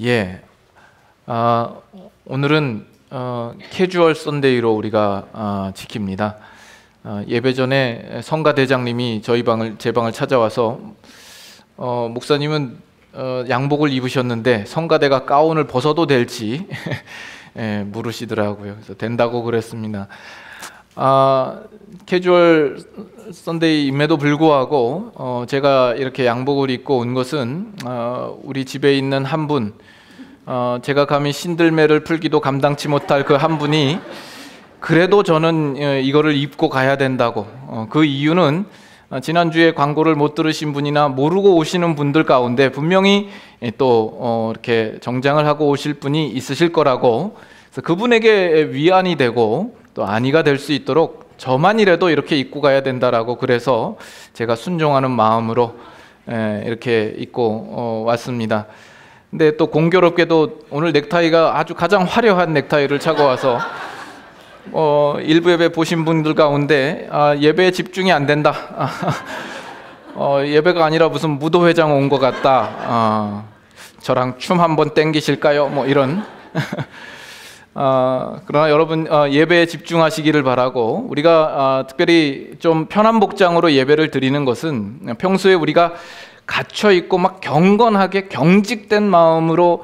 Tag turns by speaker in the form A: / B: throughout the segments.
A: 예, 오늘은 캐주얼 선데이로 우리가 지킵니다. 예배 전에 성가대장님이 제 방을 찾아와서 목사님은 양복을 입으셨는데 성가대가 가운을 벗어도 될지 예, 물으시더라고요. 그래서 된다고 그랬습니다. 캐주얼 선데이임에도 불구하고 제가 이렇게 양복을 입고 온 것은 우리 집에 있는 한 분, 제가 감히 신들매를 풀기도 감당치 못할 그 한 분이 그래도 저는 이거를 입고 가야 된다고, 그 이유는 지난주에 광고를 못 들으신 분이나 모르고 오시는 분들 가운데 분명히 또 이렇게 정장을 하고 오실 분이 있으실 거라고, 그래서 그분에게 위안이 되고 또 안위가 될 수 있도록 저만이라도 이렇게 입고 가야 된다라고, 그래서 제가 순종하는 마음으로 이렇게 입고 왔습니다. 근데 또 공교롭게도 오늘 넥타이가 아주 가장 화려한 넥타이를 차고 와서 일부 예배 보신 분들 가운데 예배에 집중이 안 된다, 예배가 아니라 무슨 무도회장 온 것 같다, 저랑 춤 한번 땡기실까요? 뭐 이런 그러나 여러분 예배에 집중하시기를 바라고, 우리가 특별히 좀 편한 복장으로 예배를 드리는 것은 평소에 우리가 갇혀 있고 막 경건하게 경직된 마음으로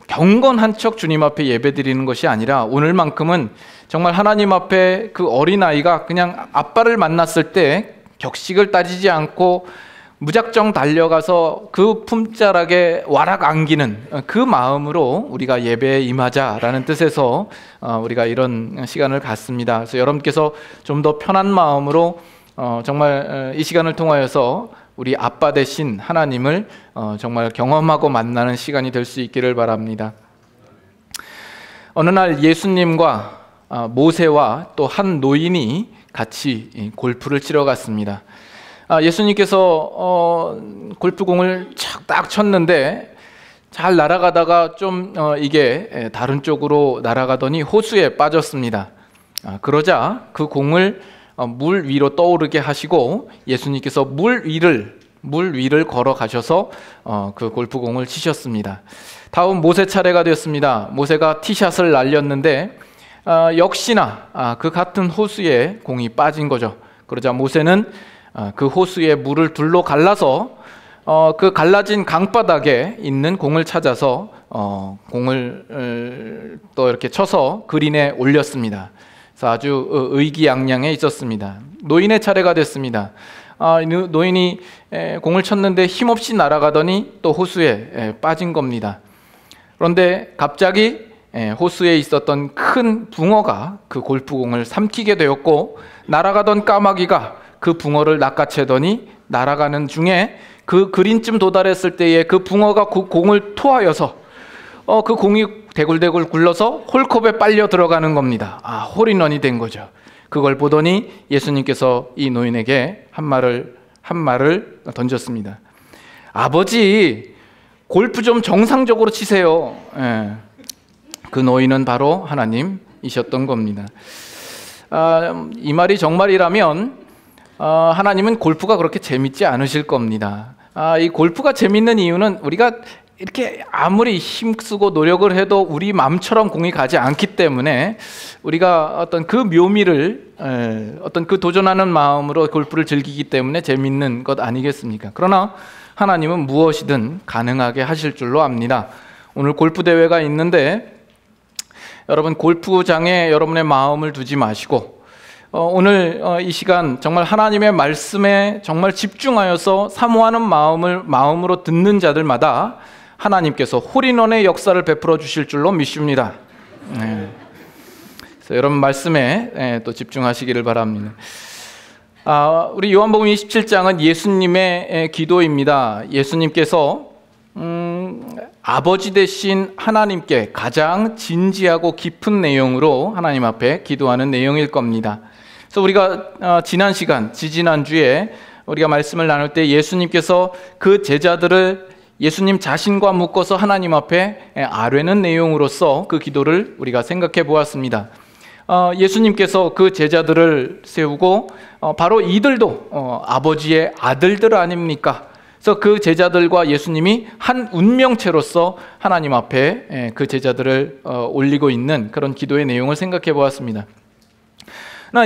A: 경건한 척 주님 앞에 예배 드리는 것이 아니라, 오늘만큼은 정말 하나님 앞에 그 어린아이가 그냥 아빠를 만났을 때 격식을 따지지 않고 무작정 달려가서 그 품자락에 와락 안기는 그 마음으로 우리가 예배에 임하자라는 뜻에서 우리가 이런 시간을 갖습니다. 그래서 여러분께서 좀 더 편한 마음으로 정말 이 시간을 통하여서 우리 아빠 되신 하나님을 정말 경험하고 만나는 시간이 될 수 있기를 바랍니다. 어느 날 예수님과 모세와 또 한 노인이 같이 골프를 치러 갔습니다. 예수님께서 골프공을 딱 쳤는데 잘 날아가다가 좀 이게 다른 쪽으로 날아가더니 호수에 빠졌습니다. 그러자 그 공을 물 위로 떠오르게 하시고 예수님께서 물 위를 걸어가셔서 그 골프공을 치셨습니다. 다음 모세 차례가 되었습니다. 모세가 티샷을 날렸는데 역시나 그 같은 호수에 공이 빠진 거죠. 그러자 모세는 그 호수에 물을 둘로 갈라서 그 갈라진 강바닥에 있는 공을 찾아서 공을 또 이렇게 쳐서 그린에 올렸습니다. 그래서 아주 의기양양해 있었습니다. 노인의 차례가 됐습니다. 노인이 공을 쳤는데 힘없이 날아가더니 또 호수에 빠진 겁니다. 그런데 갑자기 호수에 있었던 큰 붕어가 그 골프공을 삼키게 되었고, 날아가던 까마귀가 그 붕어를 낚아채더니 날아가는 중에 그 그린쯤 도달했을 때에 그 붕어가 그 공을 토하여서 그 공이 대굴대굴 굴러서 홀컵에 빨려 들어가는 겁니다. 홀인원이 된 거죠. 그걸 보더니 예수님께서 이 노인에게 한 말을 던졌습니다. 아버지, 골프 좀 정상적으로 치세요. 그 노인은 바로 하나님이셨던 겁니다. 이 말이 정말이라면 하나님은 골프가 그렇게 재밌지 않으실 겁니다. 이 골프가 재밌는 이유는 우리가 이렇게 아무리 힘쓰고 노력을 해도 우리 마음처럼 공이 가지 않기 때문에, 우리가 어떤 그 묘미를, 어떤 그 도전하는 마음으로 골프를 즐기기 때문에 재밌는 것 아니겠습니까? 그러나 하나님은 무엇이든 가능하게 하실 줄로 압니다. 오늘 골프 대회가 있는데 여러분, 골프장에 여러분의 마음을 두지 마시고 오늘 이 시간 정말 하나님의 말씀에 정말 집중하여서 사모하는 마음으로 듣는 자들마다 하나님께서 홀인원의 역사를 베풀어 주실 줄로 믿습니다. 그래서 여러분 말씀에 또 집중하시기를 바랍니다. 우리 요한복음 27장은 예수님의 기도입니다. 예수님께서 아버지 되신 하나님께 가장 진지하고 깊은 내용으로 하나님 앞에 기도하는 내용일 겁니다. 그래서 우리가 지지난주에 우리가 말씀을 나눌 때 예수님께서 그 제자들을 예수님 자신과 묶어서 하나님 앞에 아뢰는 내용으로서 그 기도를 우리가 생각해 보았습니다. 예수님께서 그 제자들을 세우고 바로 이들도 아버지의 아들들 아닙니까? 그래서 그 제자들과 예수님이 한 운명체로서 하나님 앞에 그 제자들을 올리고 있는 그런 기도의 내용을 생각해 보았습니다.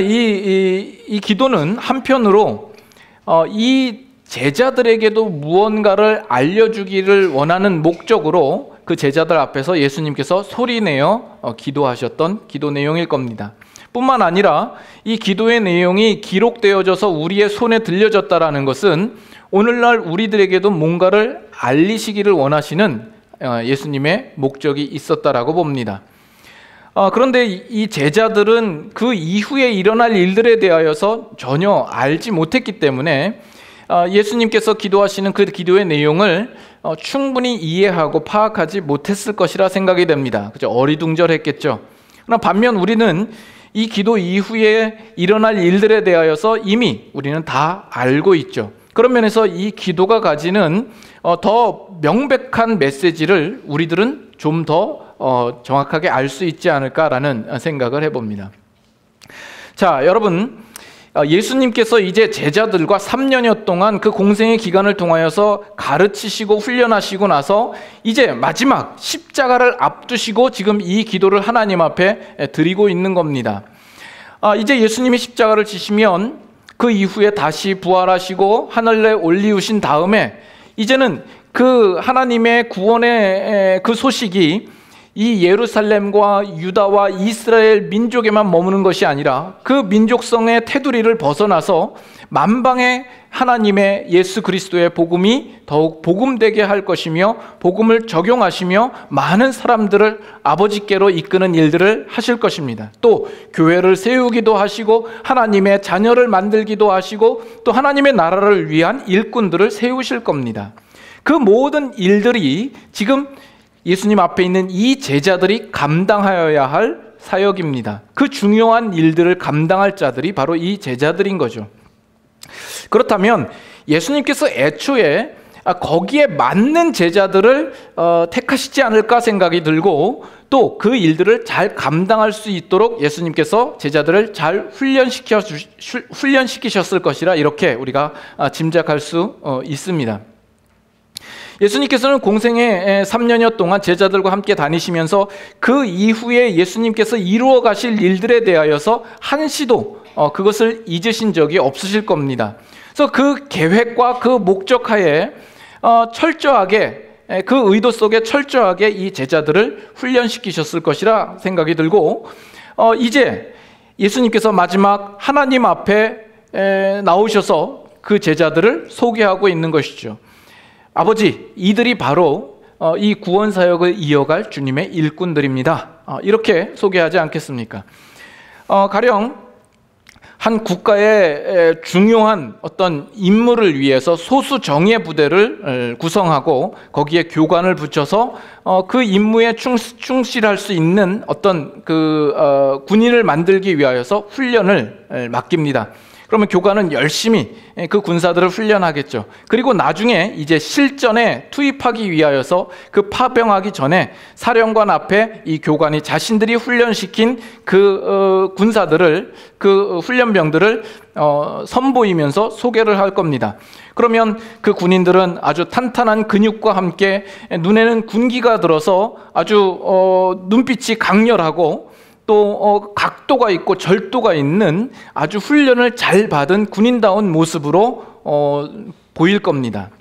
A: 이 기도는 한편으로 이 제자들에게도 무언가를 알려주기를 원하는 목적으로 그 제자들 앞에서 예수님께서 소리내어 기도하셨던 기도 내용일 겁니다. 뿐만 아니라 이 기도의 내용이 기록되어져서 우리의 손에 들려졌다라는 것은 오늘날 우리들에게도 뭔가를 알리시기를 원하시는 예수님의 목적이 있었다라고 봅니다. 그런데 이 제자들은 그 이후에 일어날 일들에 대하여서 전혀 알지 못했기 때문에 예수님께서 기도하시는 그 기도의 내용을 충분히 이해하고 파악하지 못했을 것이라 생각이 됩니다. 그죠? 어리둥절했겠죠. 그러나 반면 우리는 이 기도 이후에 일어날 일들에 대하여서 이미 우리는 다 알고 있죠. 그런 면에서 이 기도가 가지는 더 명백한 메시지를 우리들은 좀 더 정확하게 알 수 있지 않을까라는 생각을 해봅니다. 자, 여러분, 예수님께서 이제 제자들과 3년여 동안 그 공생의 기간을 통하여서 가르치시고 훈련하시고 나서 이제 마지막 십자가를 앞두시고 지금 이 기도를 하나님 앞에 드리고 있는 겁니다. 이제 예수님이 십자가를 지시면 그 이후에 다시 부활하시고 하늘에 올리우신 다음에 이제는 그 하나님의 구원의 그 소식이 이 예루살렘과 유다와 이스라엘 민족에만 머무는 것이 아니라 그 민족성의 테두리를 벗어나서 만방의 하나님의 예수 그리스도의 복음이 더욱 복음되게 할 것이며 복음을 적용하시며 많은 사람들을 아버지께로 이끄는 일들을 하실 것입니다. 또 교회를 세우기도 하시고 하나님의 자녀를 만들기도 하시고 또 하나님의 나라를 위한 일꾼들을 세우실 겁니다. 그 모든 일들이 지금 예수님 앞에 있는 이 제자들이 감당하여야 할 사역입니다. 그 중요한 일들을 감당할 자들이 바로 이 제자들인 거죠. 그렇다면 예수님께서 애초에 거기에 맞는 제자들을 택하시지 않을까 생각이 들고 또 그 일들을 잘 감당할 수 있도록 예수님께서 제자들을 잘 훈련시키셨을 것이라 이렇게 우리가 짐작할 수 있습니다. 예수님께서는 공생의 3년여 동안 제자들과 함께 다니시면서 그 이후에 예수님께서 이루어 가실 일들에 대하여서 한시도 그것을 잊으신 적이 없으실 겁니다. 그래서 그 계획과 그 목적하에 철저하게 그 의도 속에 철저하게 이 제자들을 훈련시키셨을 것이라 생각이 들고 이제 예수님께서 마지막 하나님 앞에 나오셔서 그 제자들을 소개하고 있는 것이죠. 아버지, 이들이 바로 이 구원 사역을 이어갈 주님의 일꾼들입니다. 이렇게 소개하지 않겠습니까? 가령 한 국가의 중요한 어떤 임무를 위해서 소수 정예 부대를 구성하고 거기에 교관을 붙여서 그 임무에 충실할 수 있는 어떤 군인을 만들기 위하여서 훈련을 맡깁니다. 그러면 교관은 열심히 그 군사들을 훈련하겠죠. 그리고 나중에 이제 실전에 투입하기 위하여서 그 파병하기 전에 사령관 앞에 이 교관이 자신들이 훈련시킨 그 군사들을, 그 훈련병들을 선보이면서 소개를 할 겁니다. 그러면 그 군인들은 아주 탄탄한 근육과 함께 눈에는 군기가 들어서 아주 눈빛이 강렬하고 또 각도가 있고 절도가 있는 아주 훈련을 잘 받은 군인다운 모습으로 보일 겁니다.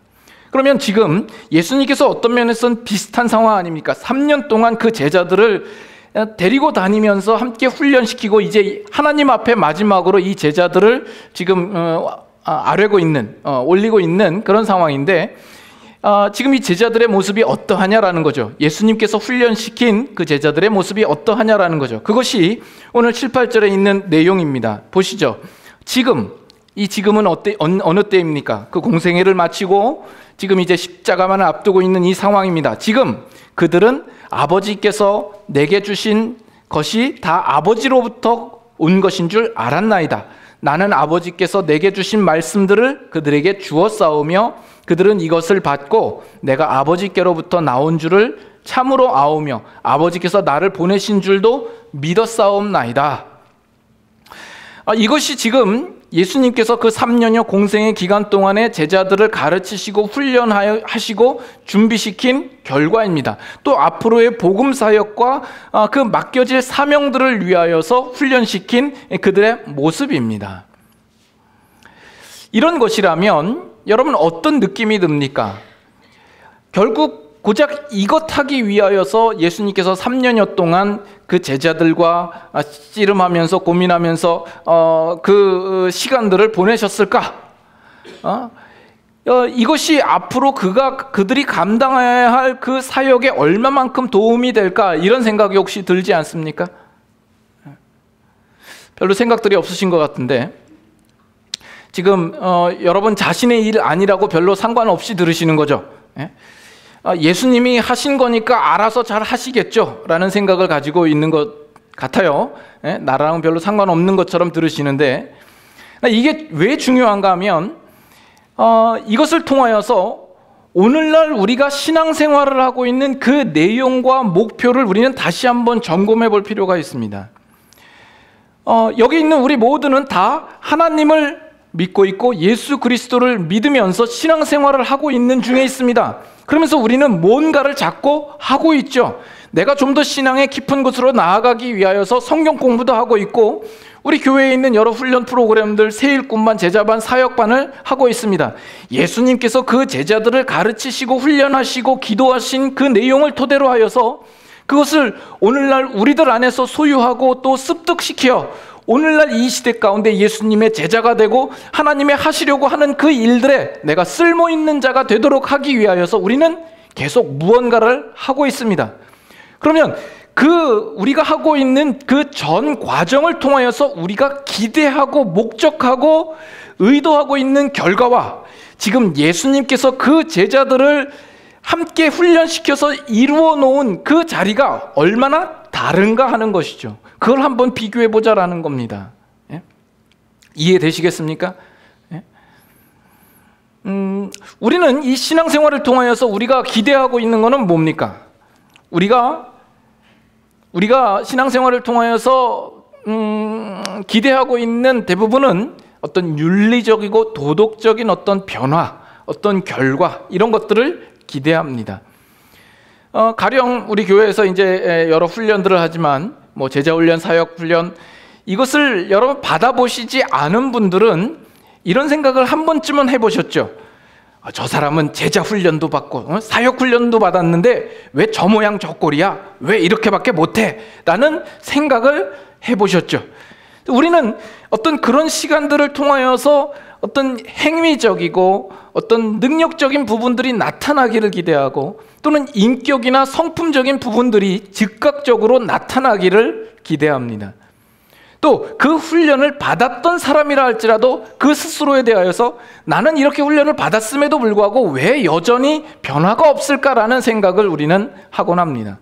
A: 그러면 지금 예수님께서 어떤 면에서는 비슷한 상황 아닙니까? 3년 동안 그 제자들을 데리고 다니면서 함께 훈련시키고 이제 하나님 앞에 마지막으로 이 제자들을 지금 아뢰고 있는, 올리고 있는 그런 상황인데 지금 이 제자들의 모습이 어떠하냐라는 거죠. 예수님께서 훈련시킨 그 제자들의 모습이 어떠하냐라는 거죠. 그것이 오늘 7, 8절에 있는 내용입니다. 보시죠. 지금은 어느 때입니까? 그 공생애를 마치고 지금 이제 십자가만을 앞두고 있는 이 상황입니다. 지금 그들은 아버지께서 내게 주신 것이 다 아버지로부터 온 것인 줄 알았나이다. 나는 아버지께서 내게 주신 말씀들을 그들에게 주었사오며 그들은 이것을 받고 내가 아버지께로부터 나온 줄을 참으로 아오며 아버지께서 나를 보내신 줄도 믿었사옵나이다. 이것이 지금 예수님께서 그 3년여 공생의 기간 동안에 제자들을 가르치시고 훈련하시고 준비시킨 결과입니다. 또 앞으로의 복음 사역과 그 맡겨질 사명들을 위하여서 훈련시킨 그들의 모습입니다. 이런 것이라면 여러분 어떤 느낌이 듭니까? 결국 고작 이것 하기 위하여서 예수님께서 3년여 동안 그 제자들과 씨름하면서 고민하면서 그 시간들을 보내셨을까? 이것이 앞으로 그들이 감당해야 할 그 사역에 얼마만큼 도움이 될까? 이런 생각이 혹시 들지 않습니까? 별로 생각들이 없으신 것 같은데 지금 여러분 자신의 일 아니라고 별로 상관없이 들으시는 거죠. 예수님이 하신 거니까 알아서 잘 하시겠죠 라는 생각을 가지고 있는 것 같아요. 나랑 별로 상관없는 것처럼 들으시는데 이게 왜 중요한가 하면 이것을 통하여서 오늘날 우리가 신앙생활을 하고 있는 그 내용과 목표를 우리는 다시 한번 점검해 볼 필요가 있습니다. 여기 있는 우리 모두는 다 하나님을 믿고 있고 예수 그리스도를 믿으면서 신앙생활을 하고 있는 중에 있습니다. 그러면서 우리는 뭔가를 자꾸 하고 있죠. 내가 좀 더 신앙의 깊은 곳으로 나아가기 위하여서 성경 공부도 하고 있고 우리 교회에 있는 여러 훈련 프로그램들 세일꾼반, 제자반, 사역반을 하고 있습니다. 예수님께서 그 제자들을 가르치시고 훈련하시고 기도하신 그 내용을 토대로 하여서 그것을 오늘날 우리들 안에서 소유하고 또 습득시켜 오늘날 이 시대 가운데 예수님의 제자가 되고 하나님의 하시려고 하는 그 일들에 내가 쓸모있는 자가 되도록 하기 위하여서 우리는 계속 무언가를 하고 있습니다. 그러면 우리가 하고 있는 그 전 과정을 통하여서 우리가 기대하고 목적하고 의도하고 있는 결과와 지금 예수님께서 그 제자들을 함께 훈련시켜서 이루어 놓은 그 자리가 얼마나 다른가 하는 것이죠. 그걸 한번 비교해 보자라는 겁니다. 이해되시겠습니까? 우리는 이 신앙생활을 통하여서 우리가 기대하고 있는 것은 뭡니까? 우리가 신앙생활을 통하여서 기대하고 있는 대부분은 어떤 윤리적이고 도덕적인 어떤 변화, 어떤 결과 이런 것들을 기대합니다. 가령 우리 교회에서 이제 여러 훈련들을 하지만 뭐 제자훈련, 사역훈련 이것을 여러분 받아보시지 않은 분들은 이런 생각을 한 번쯤은 해보셨죠. 저 사람은 제자훈련도 받고 사역훈련도 받았는데 왜 저 모양 저 꼴이야? 왜 이렇게밖에 못해? 라는 생각을 해보셨죠. 우리는 어떤 그런 시간들을 통하여서 어떤 행위적이고 어떤 능력적인 부분들이 나타나기를 기대하고 또는 인격이나 성품적인 부분들이 즉각적으로 나타나기를 기대합니다. 또 그 훈련을 받았던 사람이라 할지라도 그 스스로에 대하여서 나는 이렇게 훈련을 받았음에도 불구하고 왜 여전히 변화가 없을까라는 생각을 우리는 하곤 합니다.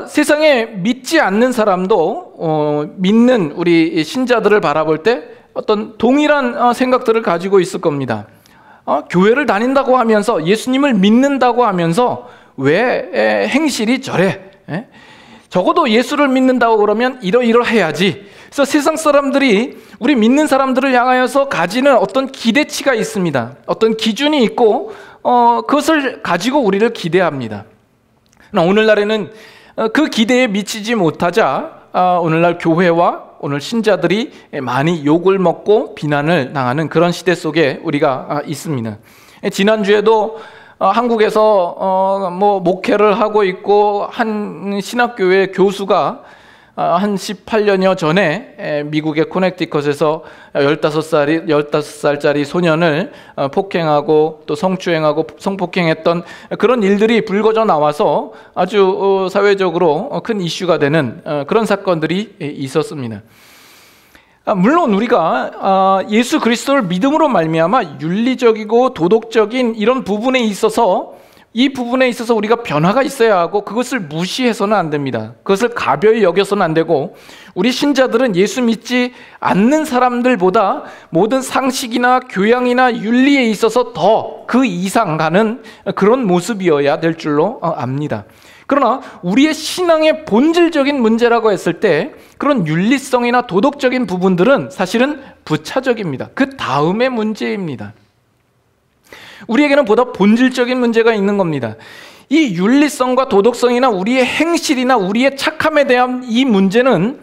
A: 세상에 믿지 않는 사람도 믿는 우리 신자들을 바라볼 때 어떤 동일한 생각들을 가지고 있을 겁니다. 교회를 다닌다고 하면서 예수님을 믿는다고 하면서 왜 행실이 저래? 적어도 예수를 믿는다고 그러면 이러해야지. 그래서 세상 사람들이 우리 믿는 사람들을 향하여서 가지는 어떤 기대치가 있습니다. 어떤 기준이 있고 그것을 가지고 우리를 기대합니다. 오늘날에는 그 기대에 미치지 못하자 오늘날 교회와 오늘 신자들이 많이 욕을 먹고 비난을 당하는 그런 시대 속에 우리가 있습니다. 지난주에도 한국에서 목회를 하고 있고 한 신학교의 교수가 한 18년여 전에 미국의 코넥티컷에서 15살짜리 소년을 폭행하고 또 성추행하고 성폭행했던 그런 일들이 불거져 나와서 아주 사회적으로 큰 이슈가 되는 그런 사건들이 있었습니다. 물론 우리가 예수 그리스도를 믿음으로 말미암아 윤리적이고 도덕적인 이런 부분에 있어서 이 부분에 있어서 우리가 변화가 있어야 하고 그것을 무시해서는 안 됩니다. 그것을 가벼이 여겨서는 안 되고 우리 신자들은 예수 믿지 않는 사람들보다 모든 상식이나 교양이나 윤리에 있어서 더 그 이상 가는 그런 모습이어야 될 줄로 압니다. 그러나 우리의 신앙의 본질적인 문제라고 했을 때 그런 윤리성이나 도덕적인 부분들은 사실은 부차적입니다. 그 다음의 문제입니다. 우리에게는 보다 본질적인 문제가 있는 겁니다. 이 윤리성과 도덕성이나 우리의 행실이나 우리의 착함에 대한 이 문제는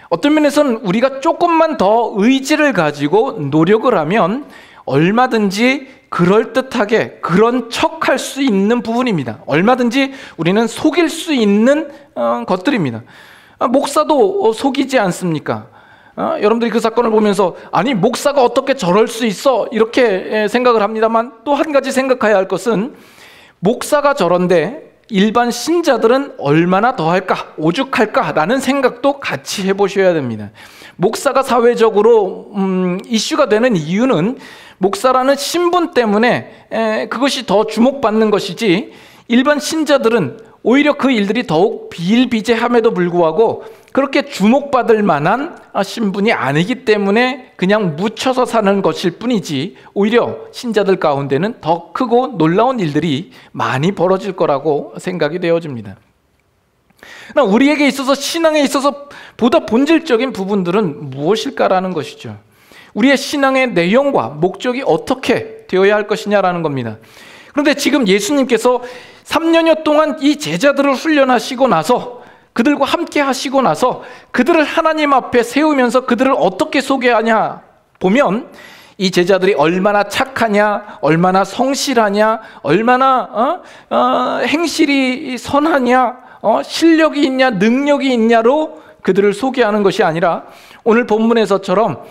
A: 어떤 면에서는 우리가 조금만 더 의지를 가지고 노력을 하면 얼마든지 그럴듯하게 그런 척할 수 있는 부분입니다. 얼마든지 우리는 속일 수 있는 것들입니다. 목사도 속이지 않습니까? 여러분들이 그 사건을 보면서 아니 목사가 어떻게 저럴 수 있어 이렇게 생각을 합니다만, 또 한 가지 생각해야 할 것은 목사가 저런데 일반 신자들은 얼마나 더 할까, 오죽할까라는 생각도 같이 해보셔야 됩니다. 목사가 사회적으로 이슈가 되는 이유는 목사라는 신분 때문에 그것이 더 주목받는 것이지, 일반 신자들은 오히려 그 일들이 더욱 비일비재함에도 불구하고 그렇게 주목받을 만한 신분이 아니기 때문에 그냥 묻혀서 사는 것일 뿐이지, 오히려 신자들 가운데는 더 크고 놀라운 일들이 많이 벌어질 거라고 생각이 되어집니다. 우리에게 있어서, 신앙에 있어서 보다 본질적인 부분들은 무엇일까라는 것이죠. 우리의 신앙의 내용과 목적이 어떻게 되어야 할 것이냐라는 겁니다. 그런데 지금 예수님께서 3년여 동안 이 제자들을 훈련하시고 나서, 그들과 함께 하시고 나서 그들을 하나님 앞에 세우면서 그들을 어떻게 소개하냐 보면, 이 제자들이 얼마나 착하냐, 얼마나 성실하냐, 얼마나 행실이 선하냐, 실력이 있냐, 능력이 있냐로 그들을 소개하는 것이 아니라, 오늘 본문에서처럼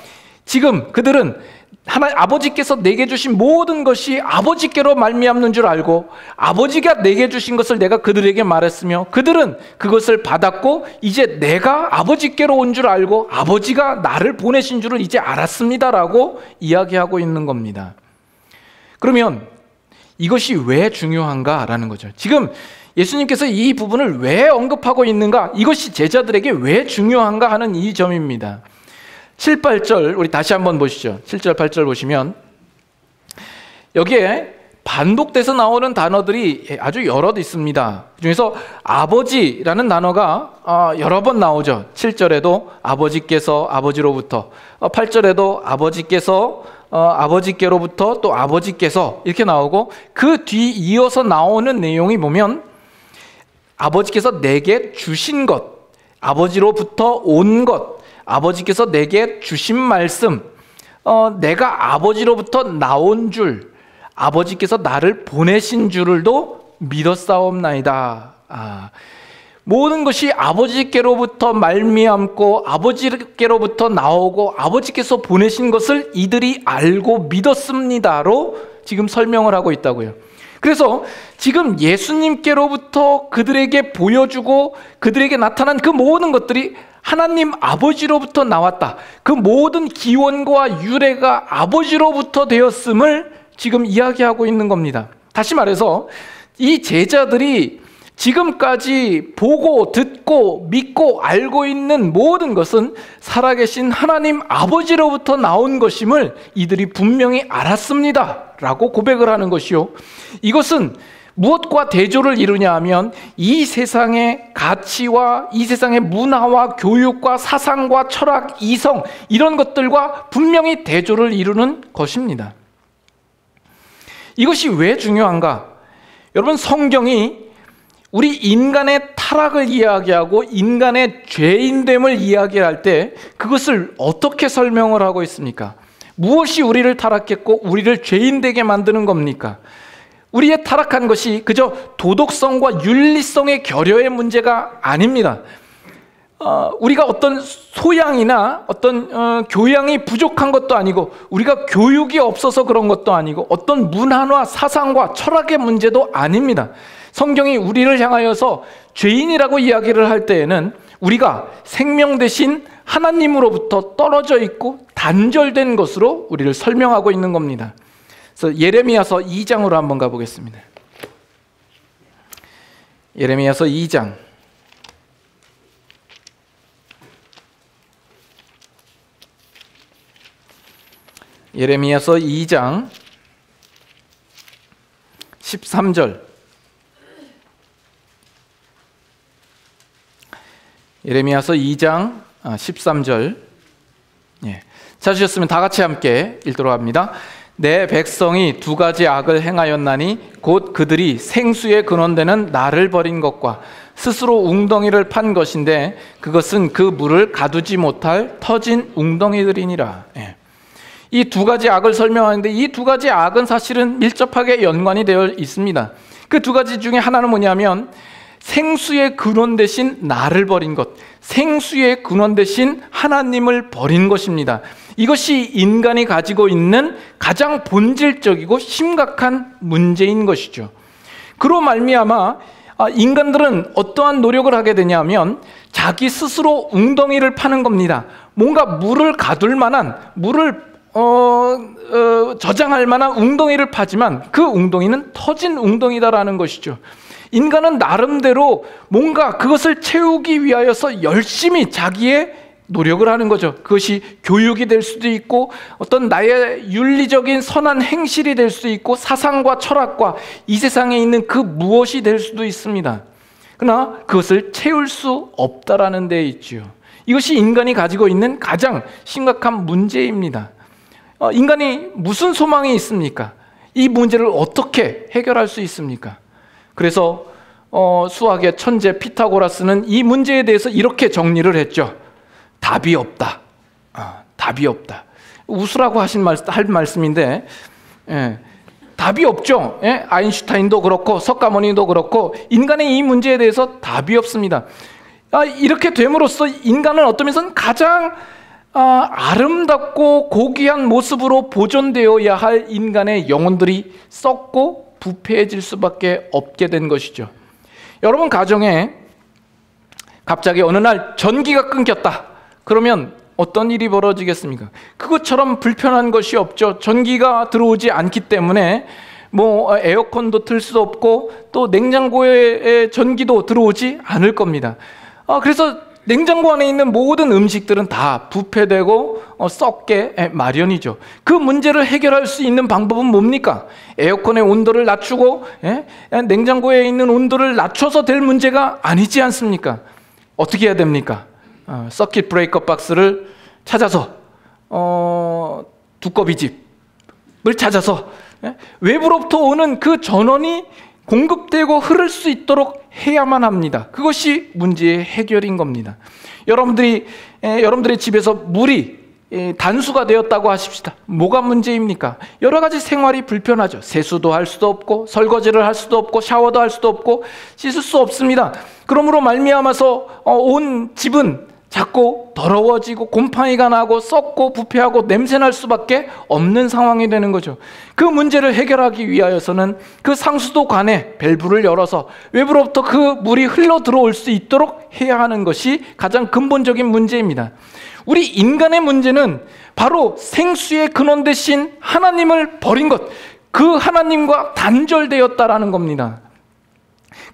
A: 지금 그들은 아버지께서 내게 주신 모든 것이 아버지께로 말미암는 줄 알고 아버지가 내게 주신 것을 내가 그들에게 말했으며 그들은 그것을 받았고 이제 내가 아버지께로 온 줄 알고 아버지가 나를 보내신 줄을 이제 알았습니다라고 이야기하고 있는 겁니다. 그러면 이것이 왜 중요한가라는 거죠. 지금 예수님께서 이 부분을 왜 언급하고 있는가, 이것이 제자들에게 왜 중요한가 하는 이 점입니다. 7, 8절 우리 다시 한번 보시죠. 7절, 8절 보시면 여기에 반복돼서 나오는 단어들이 아주 여럿 있습니다. 그중에서 아버지라는 단어가 여러 번 나오죠. 7절에도 아버지께서 아버지로부터, 8절에도 아버지께서 아버지께로부터, 또 아버지께서 이렇게 나오고, 그 뒤 이어서 나오는 내용이 보면 아버지께서 내게 주신 것, 아버지로부터 온 것, 아버지께서 내게 주신 말씀, 내가 아버지로부터 나온 줄, 아버지께서 나를 보내신 줄을도 믿었사옵나이다. 모든 것이 아버지께로부터 말미암고 아버지께로부터 나오고 아버지께서 보내신 것을 이들이 알고 믿었습니다로 지금 설명을 하고 있다고요. 그래서 지금 예수님께로부터 그들에게 보여주고 그들에게 나타난 그 모든 것들이 하나님 아버지로부터 나왔다, 그 모든 기원과 유래가 아버지로부터 되었음을 지금 이야기하고 있는 겁니다. 다시 말해서 이 제자들이 지금까지 보고 듣고 믿고 알고 있는 모든 것은 살아계신 하나님 아버지로부터 나온 것임을 이들이 분명히 알았습니다 라고 고백을 하는 것이요, 이것은 무엇과 대조를 이루냐 하면 이 세상의 가치와 이 세상의 문화와 교육과 사상과 철학, 이성, 이런 것들과 분명히 대조를 이루는 것입니다. 이것이 왜 중요한가? 여러분, 성경이 우리 인간의 타락을 이야기하고 인간의 죄인됨을 이야기할 때 그것을 어떻게 설명을 하고 있습니까? 무엇이 우리를 타락했고 우리를 죄인되게 만드는 겁니까? 우리의 타락한 것이 그저 도덕성과 윤리성의 결여의 문제가 아닙니다. 우리가 어떤 소양이나 어떤 교양이 부족한 것도 아니고, 우리가 교육이 없어서 그런 것도 아니고, 어떤 문화와 사상과 철학의 문제도 아닙니다. 성경이 우리를 향하여서 죄인이라고 이야기를 할 때에는 우리가 생명 대신 하나님으로부터 떨어져 있고 단절된 것으로 우리를 설명하고 있는 겁니다. 그래서 예레미야서 2장으로 한번 가보겠습니다. 예레미야서 2장. 예레미야서 2장 13절. 예레미야서 2장 13절. 예. 찾으셨으면 다 같이 함께 읽도록 합니다. 내 백성이 두 가지 악을 행하였나니 곧 그들이 생수에 근원되는 나를 버린 것과 스스로 웅덩이를 판 것인데 그것은 그 물을 가두지 못할 터진 웅덩이들이니라. 예. 이 두 가지 악을 설명하는데 이 두 가지 악은 사실은 밀접하게 연관이 되어 있습니다. 그 두 가지 중에 하나는 뭐냐면 생수의 근원 대신 나를 버린 것, 생수의 근원 대신 하나님을 버린 것입니다. 이것이 인간이 가지고 있는 가장 본질적이고 심각한 문제인 것이죠. 그로 말미암아 인간들은 어떠한 노력을 하게 되냐면 자기 스스로 웅덩이를 파는 겁니다. 뭔가 물을 가둘 만한, 물을 저장할 만한 웅덩이를 파지만 그 웅덩이는 터진 웅덩이다라는 것이죠. 인간은 나름대로 뭔가 그것을 채우기 위하여서 열심히 자기의 노력을 하는 거죠. 그것이 교육이 될 수도 있고 어떤 나의 윤리적인 선한 행실이 될 수도 있고 사상과 철학과 이 세상에 있는 그 무엇이 될 수도 있습니다. 그러나 그것을 채울 수 없다라는 데 있지요. 이것이 인간이 가지고 있는 가장 심각한 문제입니다. 인간이 무슨 소망이 있습니까? 이 문제를 어떻게 해결할 수 있습니까? 그래서 수학의 천재 피타고라스는 이 문제에 대해서 이렇게 정리를 했죠. 답이 없다. 답이 없다. 웃으라고 할 말씀인데 답이 없죠. 아인슈타인도 그렇고 석가모니도 그렇고 인간의 이 문제에 대해서 답이 없습니다. 이렇게 됨으로써 인간은 어떤 면에서는 가장 아름답고 고귀한 모습으로 보존되어야 할 인간의 영혼들이 썩고 부패해질 수밖에 없게 된 것이죠. 여러분 가정에 갑자기 어느 날 전기가 끊겼다. 그러면 어떤 일이 벌어지겠습니까? 그것처럼 불편한 것이 없죠. 전기가 들어오지 않기 때문에 뭐 에어컨도 틀 수 없고 또 냉장고에 전기도 들어오지 않을 겁니다. 그래서 냉장고 안에 있는 모든 음식들은 다 부패되고 썩게 마련이죠. 그 문제를 해결할 수 있는 방법은 뭡니까? 에어컨의 온도를 낮추고 냉장고에 있는 온도를 낮춰서 될 문제가 아니지 않습니까? 어떻게 해야 됩니까? 서킷 브레이커 박스를 찾아서 두꺼비 집을 찾아서 외부로부터 오는 그 전원이 공급되고 흐를 수 있도록 해야만 합니다. 그것이 문제의 해결인 겁니다. 여러분들의 집에서 물이 단수가 되었다고 하십시다. 뭐가 문제입니까? 여러 가지 생활이 불편하죠. 세수도 할 수도 없고 설거지를 할 수도 없고 샤워도 할 수도 없고 씻을 수 없습니다. 그러므로 말미암아서 온 집은 자꾸 더러워지고 곰팡이가 나고 썩고 부패하고 냄새날 수밖에 없는 상황이 되는 거죠. 그 문제를 해결하기 위하여서는 그 상수도관에 밸브를 열어서 외부로부터 그 물이 흘러 들어올 수 있도록 해야 하는 것이 가장 근본적인 문제입니다. 우리 인간의 문제는 바로 생수의 근원 대신 하나님을 버린 것, 그 하나님과 단절되었다라는 겁니다.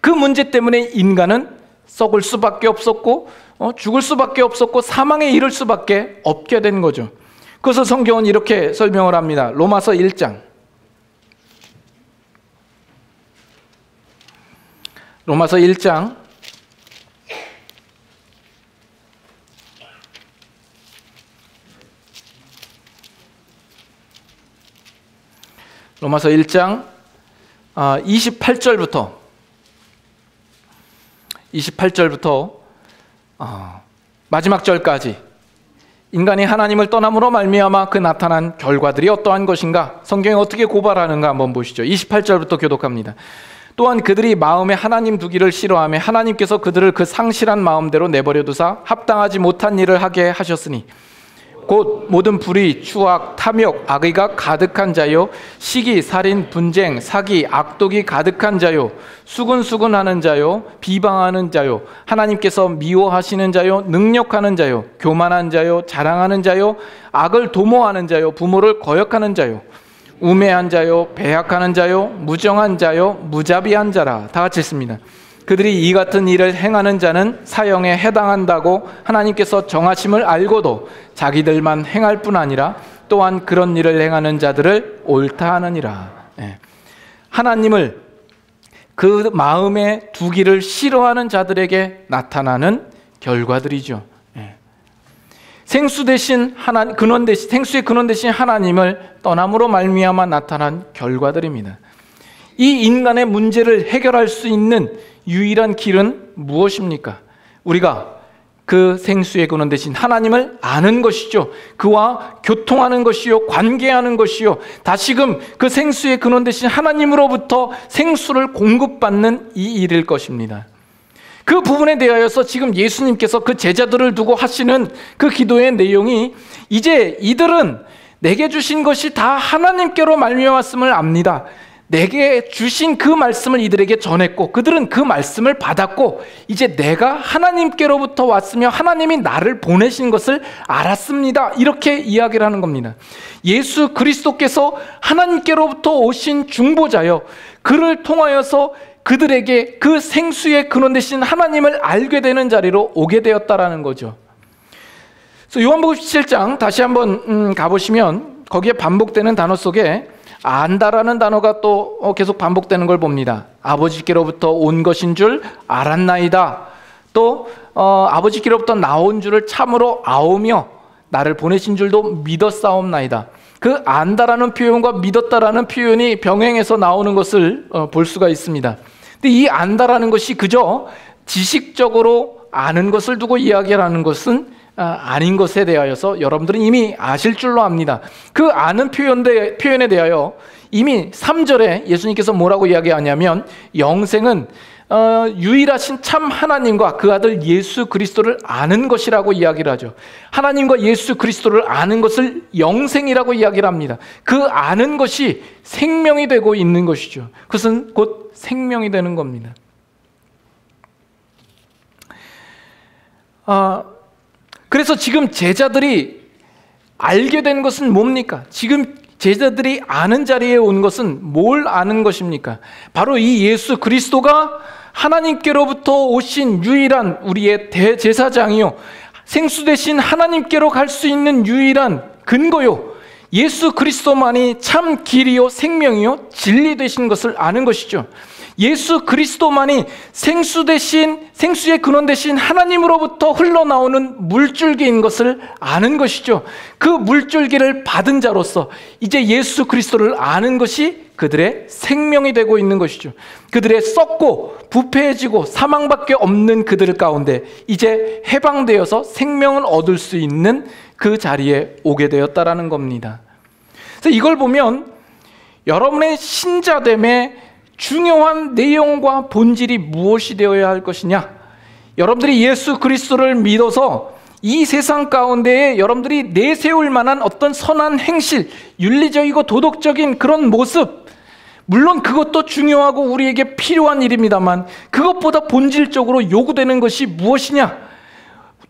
A: 그 문제 때문에 인간은 썩을 수밖에 없었고 죽을 수밖에 없었고 사망에 이를 수밖에 없게 된 거죠. 그래서 성경은 이렇게 설명을 합니다. 로마서 1장 로마서 1장 28절부터 마지막 절까지 인간이 하나님을 떠남으로 말미암아 그 나타난 결과들이 어떠한 것인가, 성경이 어떻게 고발하는가 한번 보시죠. 28절부터 교독합니다. 또한 그들이 마음에 하나님 두기를 싫어하며 하나님께서 그들을 그 상실한 마음대로 내버려 두사 합당하지 못한 일을 하게 하셨으니 곧 모든 불의, 추악, 탐욕, 악의가 가득한 자요, 시기, 살인, 분쟁, 사기, 악독이 가득한 자요, 수근수근하는 자요, 비방하는 자요, 하나님께서 미워하시는 자요, 능욕하는 자요, 교만한 자요, 자랑하는 자요, 악을 도모하는 자요, 부모를 거역하는 자요, 우매한 자요, 배약하는 자요, 무정한 자요, 무자비한 자라. 다 같이 읽습니다. 그들이 이 같은 일을 행하는 자는 사형에 해당한다고 하나님께서 정하심을 알고도 자기들만 행할 뿐 아니라 또한 그런 일을 행하는 자들을 옳다 하느니라. 하나님을 그 마음에 두기를 싫어하는 자들에게 나타나는 결과들이죠. 생수 대신 생수의 근원 대신 하나님을 떠남으로 말미암아 나타난 결과들입니다. 이 인간의 문제를 해결할 수 있는 유일한 길은 무엇입니까? 우리가 그 생수의 근원 대신 하나님을 아는 것이죠. 그와 교통하는 것이요, 관계하는 것이요, 다시금 그 생수의 근원 대신 하나님으로부터 생수를 공급받는 이 일일 것입니다. 그 부분에 대하여서 지금 예수님께서 그 제자들을 두고 하시는 그 기도의 내용이, 이제 이들은 내게 주신 것이 다 하나님께로 말미암았음을 압니다. 내게 주신 그 말씀을 이들에게 전했고 그들은 그 말씀을 받았고 이제 내가 하나님께로부터 왔으며 하나님이 나를 보내신 것을 알았습니다. 이렇게 이야기를 하는 겁니다. 예수 그리스도께서 하나님께로부터 오신 중보자여, 그를 통하여서 그들에게 그 생수의 근원 되신 하나님을 알게 되는 자리로 오게 되었다라는 거죠. 그래서 요한복음 17장 다시 한번 가보시면 거기에 반복되는 단어 속에 안다라는 단어가 또 계속 반복되는 걸 봅니다. 아버지께로부터 온 것인 줄 알았나이다. 또 아버지께로부터 나온 줄을 참으로 아오며 나를 보내신 줄도 믿었사옵나이다. 그 안다라는 표현과 믿었다라는 표현이 병행해서 나오는 것을 볼 수가 있습니다. 근데 이 안다라는 것이 그저 지식적으로 아는 것을 두고 이야기하는 것은 아닌 것에 대하여서 여러분들은 이미 아실 줄로 압니다. 그 아는 표현에 대하여 이미 3절에 예수님께서 뭐라고 이야기하냐면, 영생은 유일하신 참 하나님과 그 아들 예수 그리스도를 아는 것이라고 이야기를 하죠. 하나님과 예수 그리스도를 아는 것을 영생이라고 이야기를 합니다. 그 아는 것이 생명이 되고 있는 것이죠. 그것은 곧 생명이 되는 겁니다. 그래서 지금 제자들이 알게 된 것은 뭡니까? 지금 제자들이 아는 자리에 온 것은 뭘 아는 것입니까? 바로 이 예수 그리스도가 하나님께로부터 오신 유일한 우리의 대제사장이요, 생수 대신 하나님께로 갈 수 있는 유일한 근거요, 예수 그리스도만이 참 길이요 생명이요 진리 되신 것을 아는 것이죠. 예수 그리스도만이 생수의 근원 되신 하나님으로부터 흘러나오는 물줄기인 것을 아는 것이죠. 그 물줄기를 받은 자로서 이제 예수 그리스도를 아는 것이 그들의 생명이 되고 있는 것이죠. 그들의 썩고 부패해지고 사망밖에 없는 그들 가운데 이제 해방되어서 생명을 얻을 수 있는 그 자리에 오게 되었다라는 겁니다. 그래서 이걸 보면 여러분의 신자됨의 중요한 내용과 본질이 무엇이 되어야 할 것이냐? 여러분들이 예수 그리스도를 믿어서 이 세상 가운데에 여러분들이 내세울 만한 어떤 선한 행실, 윤리적이고 도덕적인 그런 모습, 물론 그것도 중요하고 우리에게 필요한 일입니다만 그것보다 본질적으로 요구되는 것이 무엇이냐?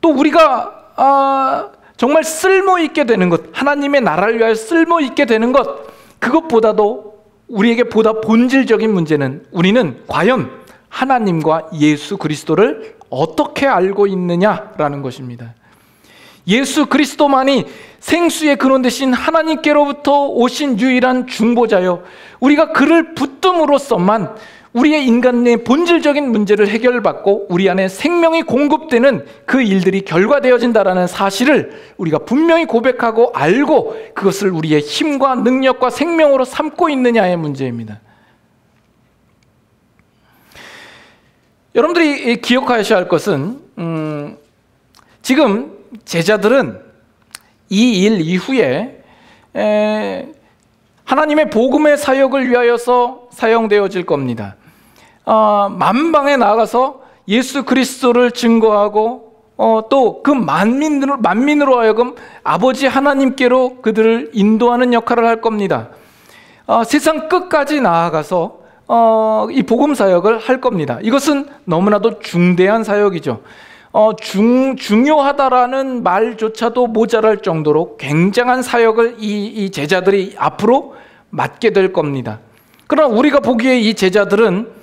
A: 또 우리가 정말 쓸모있게 되는 것, 하나님의 나라를 위하여 쓸모있게 되는 것, 그것보다도 우리에게 보다 본질적인 문제는 우리는 과연 하나님과 예수 그리스도를 어떻게 알고 있느냐라는 것입니다. 예수 그리스도만이 생수의 근원 되신 하나님께로부터 오신 유일한 중보자요, 우리가 그를 붙듦으로써만 우리의 인간의 본질적인 문제를 해결받고 우리 안에 생명이 공급되는 그 일들이 결과되어진다라는 사실을 우리가 분명히 고백하고 알고 그것을 우리의 힘과 능력과 생명으로 삼고 있느냐의 문제입니다. 여러분들이 기억하셔야 할 것은 지금 제자들은 이 일 이후에 하나님의 복음의 사역을 위하여서 사용되어질 겁니다. 만방에 나가서 예수 그리스도를 증거하고 또 그 만민으로 하여금 아버지 하나님께로 그들을 인도하는 역할을 할 겁니다. 세상 끝까지 나아가서 이 복음 사역을 할 겁니다. 이것은 너무나도 중대한 사역이죠. 중요하다라는 말조차도 모자랄 정도로 굉장한 사역을 이 제자들이 앞으로 맡게 될 겁니다. 그러나 우리가 보기에 이 제자들은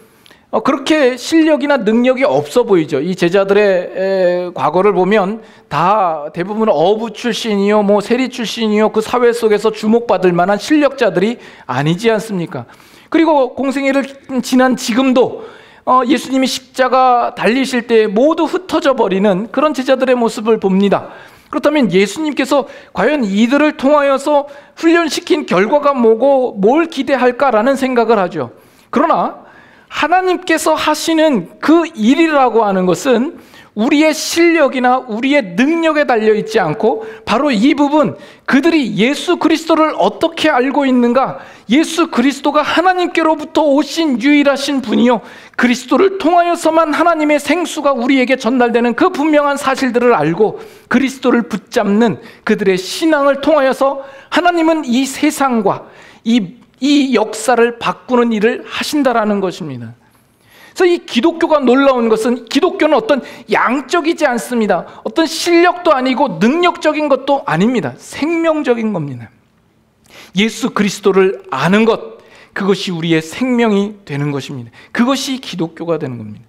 A: 그렇게 실력이나 능력이 없어 보이죠. 이 제자들의 과거를 보면 다 대부분 어부 출신이요, 뭐 세리 출신이요, 그 사회 속에서 주목받을 만한 실력자들이 아니지 않습니까? 그리고 공생애를 지난 지금도 예수님이 십자가 달리실 때 모두 흩어져 버리는 그런 제자들의 모습을 봅니다. 그렇다면 예수님께서 과연 이들을 통하여서 훈련시킨 결과가 뭐고 뭘 기대할까라는 생각을 하죠. 그러나 하나님께서 하시는 그 일이라고 하는 것은 우리의 실력이나 우리의 능력에 달려있지 않고 바로 이 부분, 그들이 예수 그리스도를 어떻게 알고 있는가, 예수 그리스도가 하나님께로부터 오신 유일하신 분이요 그리스도를 통하여서만 하나님의 생수가 우리에게 전달되는 그 분명한 사실들을 알고 그리스도를 붙잡는 그들의 신앙을 통하여서 하나님은 이 세상과 이 역사를 바꾸는 일을 하신다라는 것입니다. 그래서 이 기독교가 놀라운 것은 기독교는 어떤 양적이지 않습니다. 어떤 실력도 아니고 능력적인 것도 아닙니다. 생명적인 겁니다. 예수 그리스도를 아는 것, 그것이 우리의 생명이 되는 것입니다. 그것이 기독교가 되는 겁니다.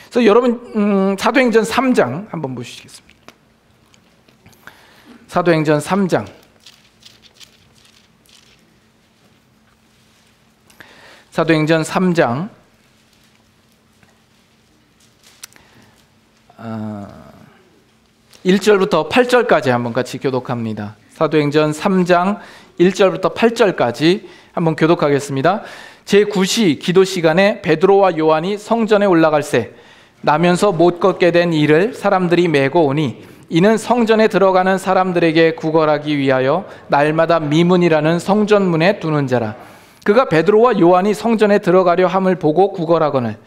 A: 그래서 여러분 사도행전 3장 한번 보시겠습니다. 사도행전 3장 사도행전 3장 1절부터 8절까지 한번 같이 교독합니다. 사도행전 3장 1절부터 8절까지 한번 교독하겠습니다. 제9시 기도 시간에 베드로와 요한이 성전에 올라갈새 나면서 못 걷게 된 이를 사람들이 메고 오니 이는 성전에 들어가는 사람들에게 구걸하기 위하여 날마다 미문이라는 성전문에 두는 자라. 그가 베드로와 요한이 성전에 들어가려 함을 보고 구걸하거늘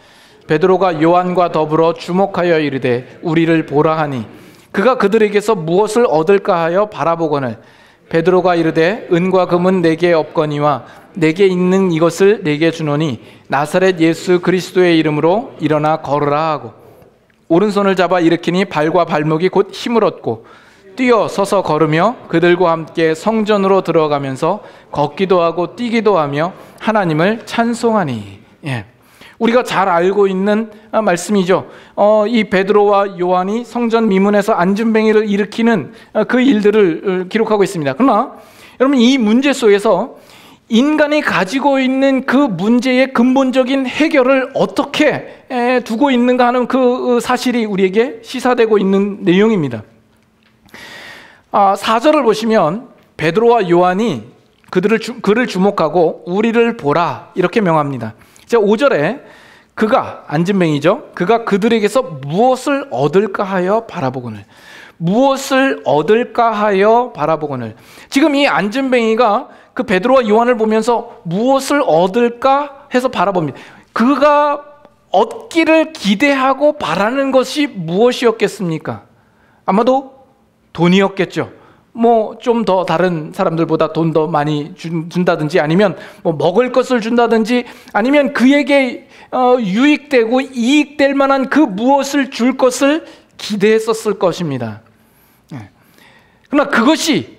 A: 베드로가 요한과 더불어 주목하여 이르되 우리를 보라 하니 그가 그들에게서 무엇을 얻을까 하여 바라보거늘 베드로가 이르되 은과 금은 내게 없거니와 내게 있는 이것을 내게 주노니 나사렛 예수 그리스도의 이름으로 일어나 걸으라 하고 오른손을 잡아 일으키니 발과 발목이 곧 힘을 얻고 뛰어 서서 걸으며 그들과 함께 성전으로 들어가면서 걷기도 하고 뛰기도 하며 하나님을 찬송하니. 우리가 잘 알고 있는 말씀이죠. 이 베드로와 요한이 성전 미문에서 안진뱅이를 일으키는 그 일들을 기록하고 있습니다. 그러나 여러분, 이 문제 속에서 인간이 가지고 있는 그 문제의 근본적인 해결을 어떻게 두고 있는가 하는 그 사실이 우리에게 시사되고 있는 내용입니다. 4절을 보시면 베드로와 요한이 그를 주목하고 우리를 보라 이렇게 명합니다. 5절에 그가 안진뱅이죠. 그가 그들에게서 무엇을 얻을까 하여 바라보거늘. 무엇을 얻을까 하여 바라보거늘. 지금 이 안진뱅이가 그 베드로와 요한을 보면서 무엇을 얻을까 해서 바라봅니다. 그가 얻기를 기대하고 바라는 것이 무엇이었겠습니까? 아마도 돈이었겠죠. 좀 더 다른 사람들보다 돈 더 많이 준다든지 아니면 먹을 것을 준다든지 아니면 그에게 유익되고 이익될 만한 그 무엇을 줄 것을 기대했었을 것입니다. 그러나 그것이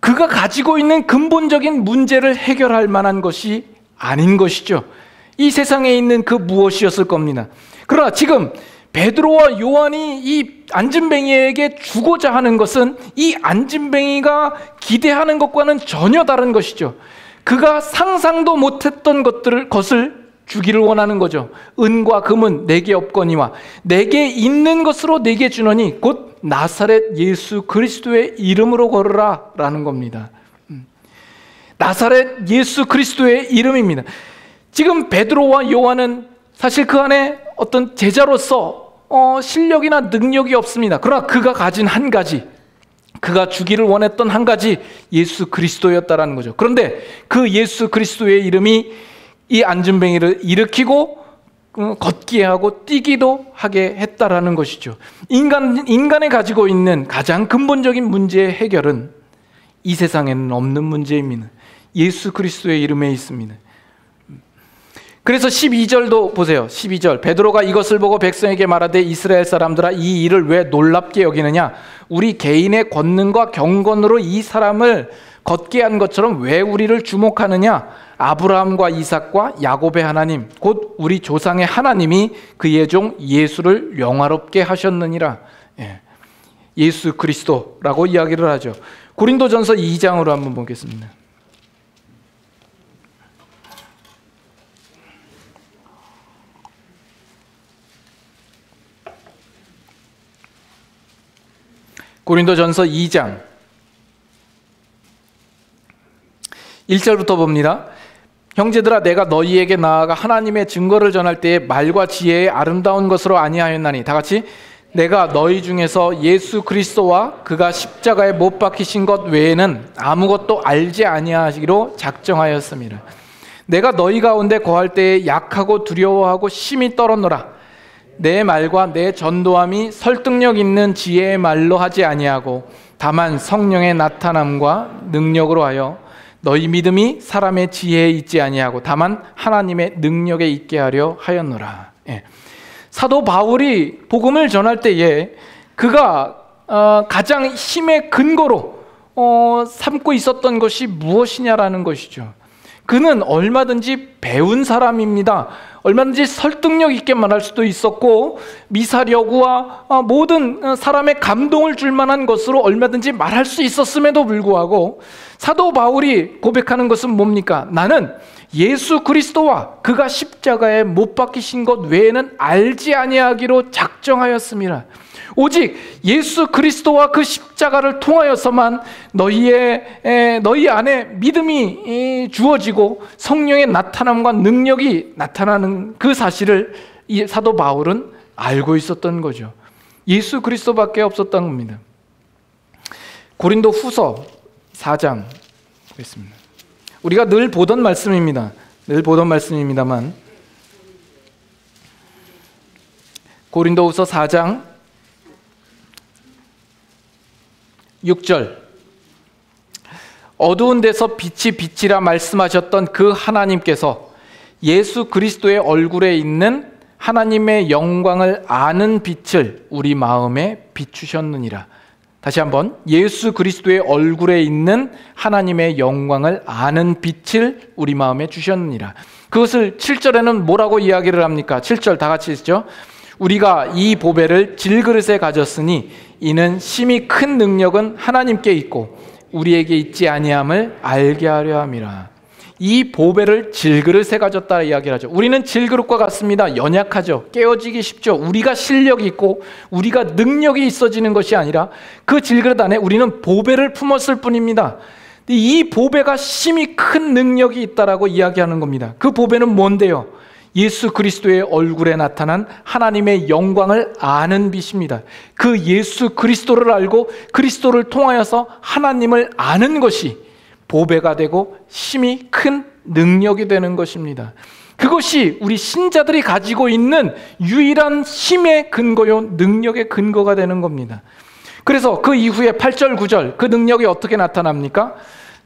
A: 그가 가지고 있는 근본적인 문제를 해결할 만한 것이 아닌 것이죠. 이 세상에 있는 그 무엇이었을 겁니다. 그러나 지금 베드로와 요한이 이 안진뱅이에게 주고자 하는 것은 이 안진뱅이가 기대하는 것과는 전혀 다른 것이죠. 그가 상상도 못했던 것을 주기를 원하는 거죠. 은과 금은 내게 없거니와 내게 있는 것으로 내게 주노니 곧 나사렛 예수 그리스도의 이름으로 걸으라 라는 겁니다. 나사렛 예수 그리스도의 이름입니다. 지금 베드로와 요한은 사실 그 안에 어떤 제자로서 실력이나 능력이 없습니다. 그러나 그가 가진 한 가지, 그가 주기를 원했던 한 가지, 예수 그리스도였다라는 거죠. 그런데 그 예수 그리스도의 이름이 이 안진뱅이를 일으키고 걷게 하고 뛰기도 하게 했다라는 것이죠. 인간이 가지고 있는 가장 근본적인 문제의 해결은 이 세상에는 없는 문제입니다. 예수 그리스도의 이름에 있습니다. 그래서 12절도 보세요. 12절 베드로가 이것을 보고 백성에게 말하되 이스라엘 사람들아 이 일을 왜 놀랍게 여기느냐? 우리 개인의 권능과 경건으로 이 사람을 걷게 한 것처럼 왜 우리를 주목하느냐? 아브라함과 이삭과 야곱의 하나님 곧 우리 조상의 하나님이 그의 종 예수를 영화롭게 하셨느니라. 예수 그리스도라고 이야기를 하죠. 고린도전서 2장으로 한번 보겠습니다. 고린도전서 2장 1절부터 봅니다. 형제들아, 내가 너희에게 나아가 하나님의 증거를 전할 때에 말과 지혜의 아름다운 것으로 아니하였나니, 다 같이, 내가 너희 중에서 예수 그리스도와 그가 십자가에 못 박히신 것 외에는 아무것도 알지 아니하시기로 작정하였습니다. 내가 너희 가운데 거할 때에 약하고 두려워하고 심히 떨었노라. 내 말과 내 전도함이 설득력 있는 지혜의 말로 하지 아니하고 다만 성령의 나타남과 능력으로 하여 너희 믿음이 사람의 지혜에 있지 아니하고 다만 하나님의 능력에 있게 하려 하였노라. 사도 바울이 복음을 전할 때에 그가 가장 힘의 근거로 삼고 있었던 것이 무엇이냐라는 것이죠. 그는 얼마든지 배운 사람입니다. 얼마든지 설득력 있게 말할 수도 있었고 미사여구와 모든 사람의 감동을 줄 만한 것으로 얼마든지 말할 수 있었음에도 불구하고 사도 바울이 고백하는 것은 뭡니까? 나는 예수 그리스도와 그가 십자가에 못 박히신 것 외에는 알지 아니하기로 작정하였습니다. 오직 예수 그리스도와 그 십자가를 통하여서만 너희 안에 믿음이 주어지고 성령의 나타남과 능력이 나타나는 그 사실을 이 사도 바울은 알고 있었던 거죠. 예수 그리스도밖에 없었던 겁니다. 고린도 후서 4장 보겠습니다. 우리가 늘 보던 말씀입니다. 늘 보던 말씀입니다만 고린도 후서 4장 6절, 어두운 데서 빛이 빛이라 말씀하셨던 그 하나님께서 예수 그리스도의 얼굴에 있는 하나님의 영광을 아는 빛을 우리 마음에 비추셨느니라. 다시 한번, 예수 그리스도의 얼굴에 있는 하나님의 영광을 아는 빛을 우리 마음에 주셨느니라. 그것을 7절에는 뭐라고 이야기를 합니까? 7절 다 같이 있죠. 우리가 이 보배를 질그릇에 가졌으니 이는 심히 큰 능력은 하나님께 있고 우리에게 있지 아니함을 알게 하려 함이라. 이 보배를 질그릇에 가졌다 이야기를 하죠. 우리는 질그릇과 같습니다. 연약하죠. 깨어지기 쉽죠. 우리가 실력이 있고 우리가 능력이 있어지는 것이 아니라 그 질그릇 안에 우리는 보배를 품었을 뿐입니다. 이 보배가 심히 큰 능력이 있다라고 이야기하는 겁니다. 그 보배는 뭔데요? 예수 그리스도의 얼굴에 나타난 하나님의 영광을 아는 빛입니다. 그 예수 그리스도를 알고 그리스도를 통하여서 하나님을 아는 것이 보배가 되고 심히 큰 능력이 되는 것입니다. 그것이 우리 신자들이 가지고 있는 유일한 힘의 근거요, 능력의 근거가 되는 겁니다. 그래서 그 이후에 8절, 9절 그 능력이 어떻게 나타납니까?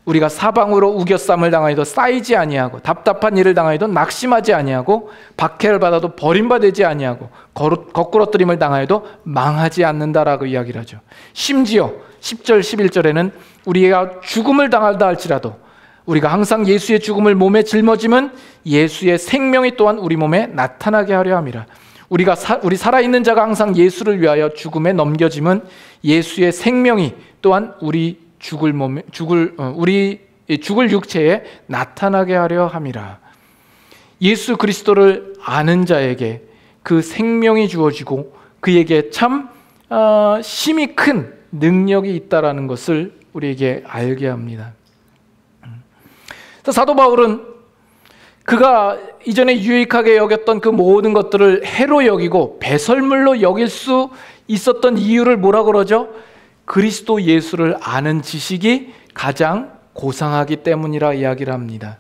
A: 우리가 사방으로 우겨쌈을 당하여도 쌓이지 아니하고 답답한 일을 당하여도 낙심하지 아니하고 박해를 받아도 버림받지 아니하고 거꾸러뜨림을 당하여도 망하지 않는다라고 이야기를 하죠. 심지어 10절 11절에는 우리가 죽음을 당한다 할지라도 우리가 항상 예수의 죽음을 몸에 짊어지면 예수의 생명이 또한 우리 몸에 나타나게 하려 함이라. 우리 살아있는 자가 항상 예수를 위하여 죽음에 넘겨짐은 예수의 생명이 또한 우리 죽을 육체에 나타나게 하려 함이라. 예수 그리스도를 아는 자에게 그 생명이 주어지고 그에게 참 힘이 큰 능력이 있다라는 것을 우리에게 알게 합니다. 사도 바울은 그가 이전에 유익하게 여겼던 그 모든 것들을 해로 여기고 배설물로 여길 수 있었던 이유를 뭐라고 그러죠? 그리스도 예수를 아는 지식이 가장 고상하기 때문이라 이야기를 합니다.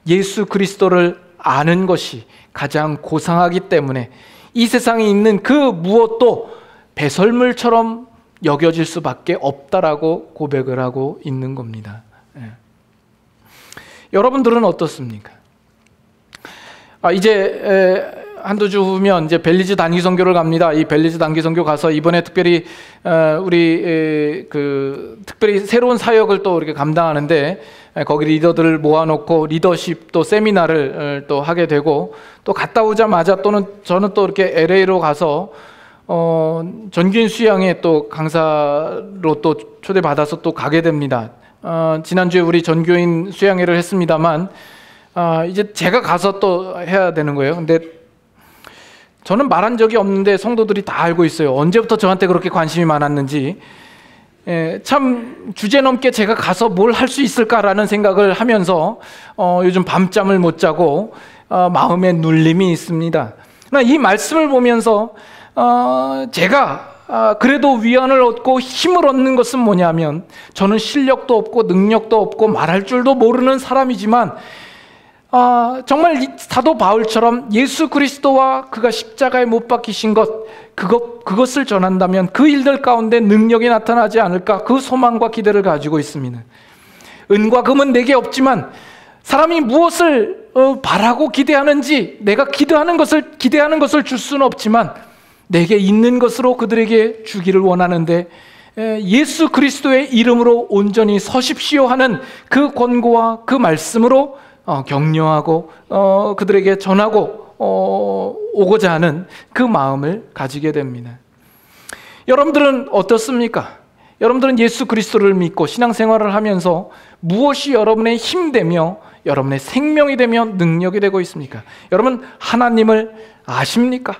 A: 예수 그리스도를 아는 것이 가장 고상하기 때문에 이 세상에 있는 그 무엇도 배설물처럼 여겨질 수밖에 없다라고 고백을 하고 있는 겁니다. 여러분들은 어떻습니까? 이제 한두 주 후면 이제 벨리즈 단기 선교를 갑니다. 이 벨리즈 단기 선교 가서 이번에 특별히 특별히 새로운 사역을 또 이렇게 감당하는데 거기 리더들을 모아놓고 리더십 또 세미나를 또 하게 되고 또 갔다 오자마자 저는 또 이렇게 LA로 가서 전교인 수양회 또 강사로 또 초대받아서 또 가게 됩니다. 지난주에 우리 전교인 수양회를 했습니다만 이제 제가 가서 또 해야 되는 거예요. 근데 저는 말한 적이 없는데 성도들이 다 알고 있어요. 언제부터 저한테 그렇게 관심이 많았는지. 참 주제넘게 제가 가서 뭘 할 수 있을까라는 생각을 하면서 요즘 밤잠을 못 자고 마음에 눌림이 있습니다. 이 말씀을 보면서 제가 그래도 위안을 얻고 힘을 얻는 것은 뭐냐면, 저는 실력도 없고 능력도 없고 말할 줄도 모르는 사람이지만 정말 사도 바울처럼 예수 그리스도와 그가 십자가에 못 박히신 그것을 전한다면 그 일들 가운데 능력이 나타나지 않을까, 그 소망과 기대를 가지고 있습니다. 은과 금은 내게 없지만 사람이 무엇을 바라고 기대하는지, 내가 기대하는 것을 줄 수는 없지만 내게 있는 것으로 그들에게 주기를 원하는데, 예수 그리스도의 이름으로 온전히 서십시오 하는 그 권고와 그 말씀으로 격려하고 그들에게 전하고 오고자 하는 그 마음을 가지게 됩니다. 여러분들은 어떻습니까? 여러분들은 예수 그리스도를 믿고 신앙생활을 하면서 무엇이 여러분의 힘되며 여러분의 생명이 되며 능력이 되고 있습니까? 여러분, 하나님을 아십니까?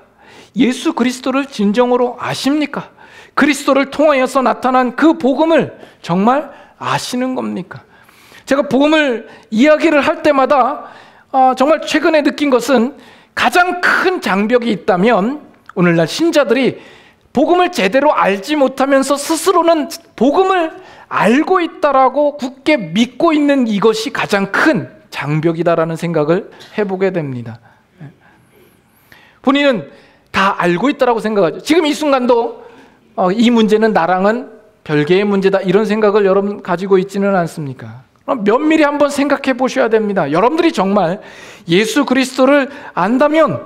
A: 예수 그리스도를 진정으로 아십니까? 그리스도를 통하여서 나타난 그 복음을 정말 아시는 겁니까? 제가 복음을 이야기를 할 때마다 정말 최근에 느낀 것은, 가장 큰 장벽이 있다면 오늘날 신자들이 복음을 제대로 알지 못하면서 스스로는 복음을 알고 있다라고 굳게 믿고 있는 이것이 가장 큰 장벽이다라는 생각을 해보게 됩니다. 본인은 다 알고 있다라고 생각하죠. 지금 이 순간도 이 문제는 나랑은 별개의 문제다, 이런 생각을 여러분 가지고 있지는 않습니까? 면밀히 한번 생각해 보셔야 됩니다. 여러분들이 정말 예수 그리스도를 안다면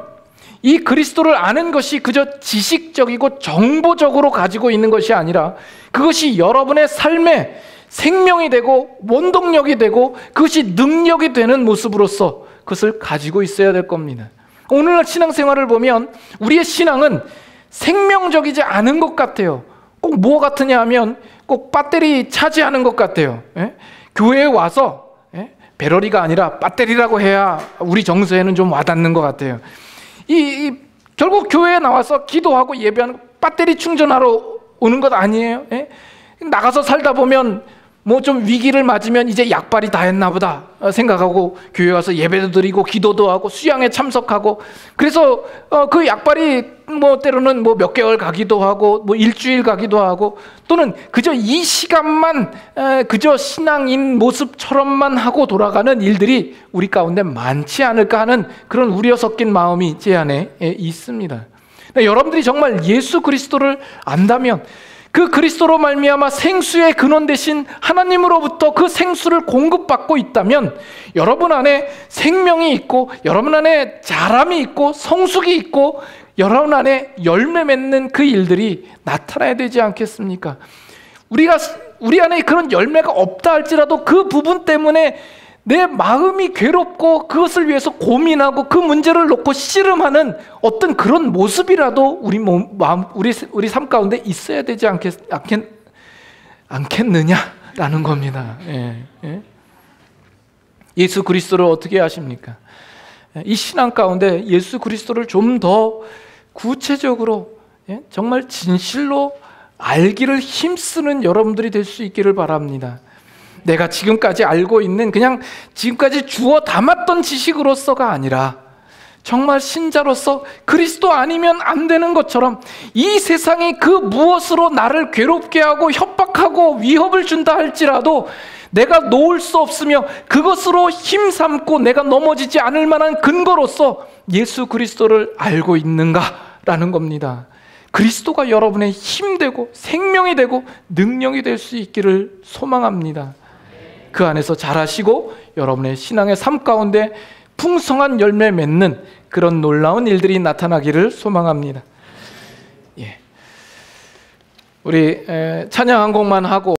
A: 이 그리스도를 아는 것이 그저 지식적이고 정보적으로 가지고 있는 것이 아니라 그것이 여러분의 삶의 생명이 되고 원동력이 되고 그것이 능력이 되는 모습으로서 그것을 가지고 있어야 될 겁니다. 오늘날 신앙생활을 보면 우리의 신앙은 생명적이지 않은 것 같아요. 꼭 뭐 같으냐 하면 꼭 배터리 차지하는 것 같아요. 교회에 와서 배터리가 아니라 배터리라고 해야 우리 정서에는 좀 와닿는 것 같아요. 결국 교회에 나와서 기도하고 예배하는, 배터리 충전하러 오는 것 아니에요? 나가서 살다 보면 뭐 좀 위기를 맞으면 이제 약발이 다 했나 보다 생각하고 교회 와서 예배도 드리고 기도도 하고 수양에 참석하고, 그래서 그 약발이 뭐 때로는 뭐 몇 개월 가기도 하고 뭐 일주일 가기도 하고, 또는 그저 이 시간만 그저 신앙인 모습처럼만 하고 돌아가는 일들이 우리 가운데 많지 않을까 하는 그런 우려 섞인 마음이 제 안에 있습니다. 여러분들이 정말 예수 그리스도를 안다면, 그 그리스도로 말미암아 생수의 근원 되신 하나님으로부터 그 생수를 공급받고 있다면 여러분 안에 생명이 있고 여러분 안에 자람이 있고 성숙이 있고 여러분 안에 열매 맺는 그 일들이 나타나야 되지 않겠습니까? 우리 안에 그런 열매가 없다 할지라도 그 부분 때문에 내 마음이 괴롭고 그것을 위해서 고민하고 그 문제를 놓고 씨름하는 어떤 그런 모습이라도 우리 삶 가운데 있어야 되지 않겠느냐라는 겁니다. 예수 그리스도를 어떻게 아십니까? 이 신앙 가운데 예수 그리스도를 좀 더 구체적으로 정말 진실로 알기를 힘쓰는 여러분들이 될 수 있기를 바랍니다. 내가 지금까지 알고 있는 그냥 지금까지 주워 담았던 지식으로서가 아니라 정말 신자로서 그리스도 아니면 안 되는 것처럼 이 세상이 그 무엇으로 나를 괴롭게 하고 협박하고 위협을 준다 할지라도 내가 놓을 수 없으며 그것으로 힘삼고 내가 넘어지지 않을 만한 근거로서 예수 그리스도를 알고 있는가라는 겁니다. 그리스도가 여러분의 힘되고 생명이 되고 능력이 될 수 있기를 소망합니다. 그 안에서 자라시고 여러분의 신앙의 삶 가운데 풍성한 열매 맺는 그런 놀라운 일들이 나타나기를 소망합니다. 우리 찬양 한 곡만 하고